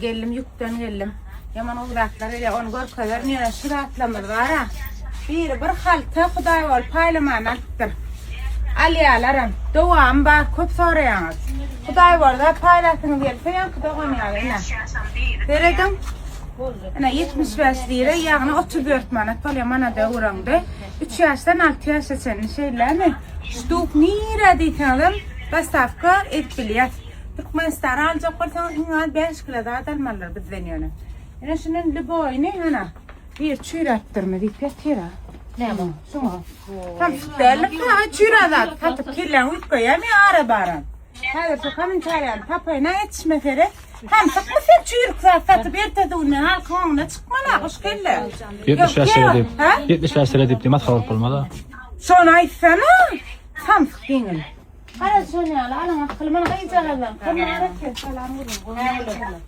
geldim, yükten geldim. Yaman uzaklar öyle onu görkeler niye şıratlamır var ha. Bir halta Hudaý bol paýlaman atdyr. Alýalaram, dowam bar köp soraýaňyz. Hudaý bolda paýlasyňyz gelse ýa-da goýmaýar. Deregem. Ana 75 lira, ýagny 34 manat bolýar mana da urandy. 3 ýaşdan 6 ýaşa sen şeylermi? Stup nira diýelim, bastavka etbilýär. Türkmenistan aljak bolsaň iňal 5 kilo da dalmalar bizden ýöne. Ene şunun liboyny hana bir çüýratdyrmy diýip ýatyra. Näme? Şoňa. Tam derlik ha çüýradat, tatyp kirlen uykoýam ýa baran. Häzir şu komentarýan tapaýna etişmefere. Hem sıkma sen çürük satıp ertede onu halkına çıkmalar, hoş geldin. 70 yaşlara deyip, 70 yaşlara deyip demat kalıp olmalı. Sonra aytsana, tam sıkıyın. Hadi sonra alın, akılımın kayıcağızdan. Kamara kes, salam vurun.